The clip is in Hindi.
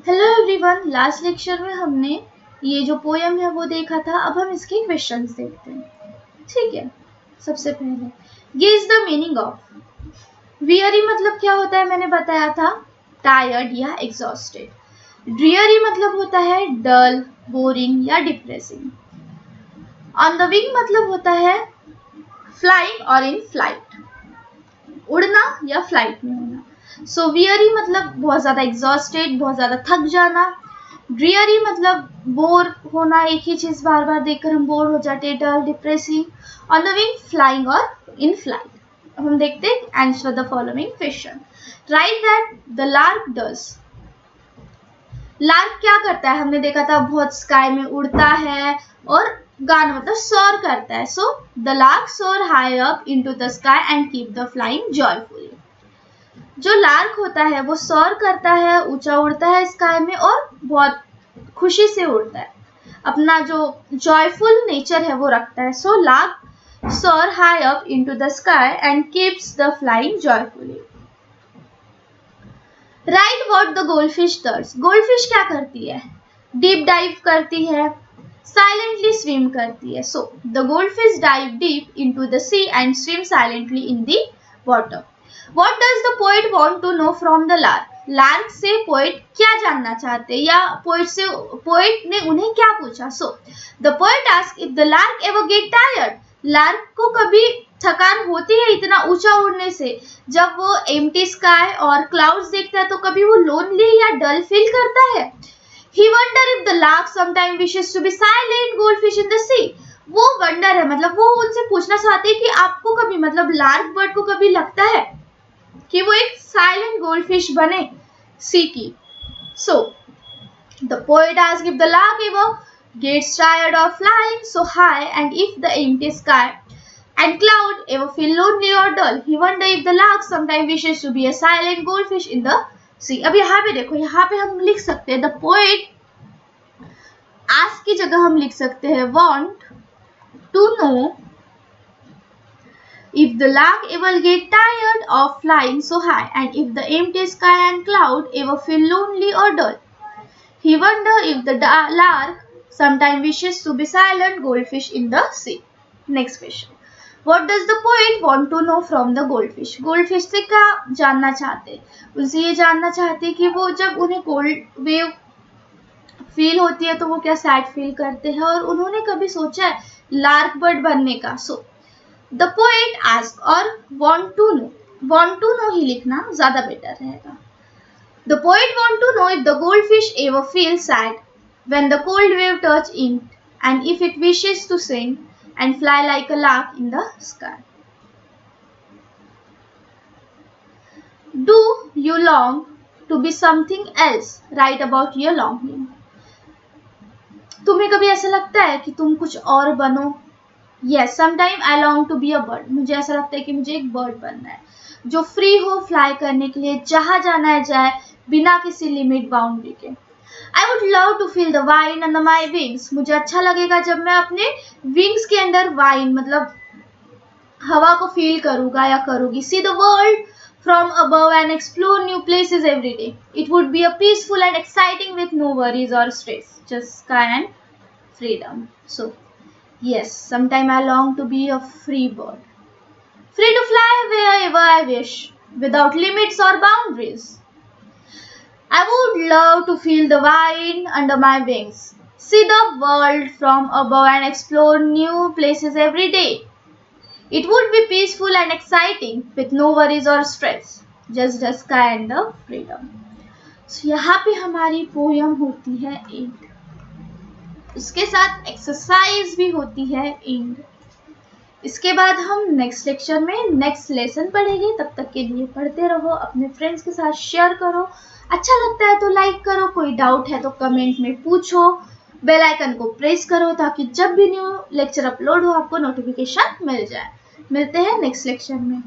हेलो एवरीवन, लास्ट लेक्चर में हमने ये जो पोयम है वो देखा था। अब हम इसके क्वेश्चंस देखते हैं। ठीक है, सबसे पहले guess the meaning of. Weary मतलब क्या होता है मैंने बताया था, टायर्ड या एग्जॉस्टेड। ड्रीयरी मतलब होता है डल, बोरिंग या डिप्रेसिंग। ऑन द विंग मतलब होता है फ्लाइंग और इन फ्लाइट, उड़ना या फ्लाइट में होना। सो वियरी मतलब बहुत ज्यादा एग्जॉस्टेड, बहुत ज्यादा थक जाना। ड्रीयरी मतलब बोर होना, एक ही चीज बार बार देखकर हम बोर हो जाते हैं, dull, depressing. On the wing flying और इन फ्लाइट। अब हम देखते हैं answer the following question. Right that the lark does. Lark क्या करता है, हमने देखा था बहुत स्काई में उड़ता है और गाना मतलब सोर करता है। सो द लार्क सोर high up into the sky and keep the flying joyfully. जो लार्क होता है वो सोर करता है, ऊंचा उड़ता है स्काई में और बहुत खुशी से उड़ता है, अपना जो जॉयफुल नेचर है वो रखता है। सो लार्क सोर high up into the sky and keeps the flying joyfully. Right what the goldfish does. Goldfish क्या करती है, डीप डाइव करती है, साइलेंटली स्विम करती है। So the goldfish dive deep into the sea and swim silently in the water. What does the poet want to know from the lark. Lark से पोएट क्या जानना चाहते हैं या पोएट ने उन्हें क्या पूछा। सो the poet ask if the lark ever get tired. Lark को कभी थकान होती है इतना ऊंचा उड़ने से, जब वो एम्प्टी स्काई और क्लाउड्स देखता है तो कभी वो लोनली या डल फील करता है। He wonder if the lark sometimes wishes to be silent goldfish in the sea. वो वंडर है, मतलब वो उनसे पूछना चाहते हैं कि आपको कभी, मतलब लार्क बर्ड को कभी लगता है कि वो एक साइलेंट गोल्डफिश बने सी की। So the poet asks if the lark ever gets tired of flying so high and if the empty sky and cloud ever feel lonely or dull. He wonder if the lark sometimes wishes to be a silent goldfish in the sea. अब यहाँ पे देखो, यहाँ पे हम लिख सकते हैं the poet ask की जगह हम लिख सकते हैं want to know if the lark ever get tired of flying so high and if the empty sky and cloud ever feel lonely or dull. He wonder if the lark sometimes wishes to be silent goldfish in the sea. Next question. What does the poet want to know from the goldfish? Goldfish से क्या जानना चाहते? उनसे ये जानना चाहते कि वो जब उन्हें कोल्ड वेव फील होती है तो वो क्या सैड फील करते हैं और उन्होंने कभी सोचा है लार्क बर्ड बनने का। सो द पोएट आस्क और वांट टू नो ही लिखना ज्यादा बेटर रहेगा। The poet want to know if the goldfish ever feel sad when the cold wave touch in and if it wishes to sing and fly like a lark in the sky. Do you long to be something else? Write about your longing. तुम्हें कभी ऐसा लगता है कि तुम कुछ और बनो? Yes, sometime I long to be a bird. मुझे ऐसा लगता है कि मुझे एक बर्ड बनना है जो फ्री हो फ्लाई करने के लिए, जहां जाना है जाए बिना किसी लिमिट बाउंड्री के। I would love to feel the wind under my wings. मुझे अच्छा लगेगा जब मैं अपने विंग्स के अंदर वाइन मतलब हवा को फील करूंगा या करूंगी। See the world from above and explore new places every day. It would be a peaceful and exciting with no worries or stress, just sky and freedom. So yes, sometime I long to be a free bird, free to fly wherever I wish, without limits or boundaries. I would love to feel the wind under my wings, see the world from above and explore new places every day. It would be peaceful and exciting with no worries or stress, just the sky and the freedom. So यहाँ पे हमारी पोयम होती है एंड, उसके साथ एक्सरसाइज भी होती है एंड। इसके बाद हम नेक्स्ट लेक्चर में नेक्स्ट लेसन पढ़ेंगे। तब तक के लिए पढ़ते रहो, अपने फ्रेंड्स के साथ शेयर करो, अच्छा लगता है तो लाइक करो, कोई डाउट है तो कमेंट में पूछो, बेल आइकन को प्रेस करो ताकि जब भी न्यू लेक्चर अपलोड हो आपको नोटिफिकेशन मिल जाए। मिलते हैं नेक्स्ट लेक्चर में।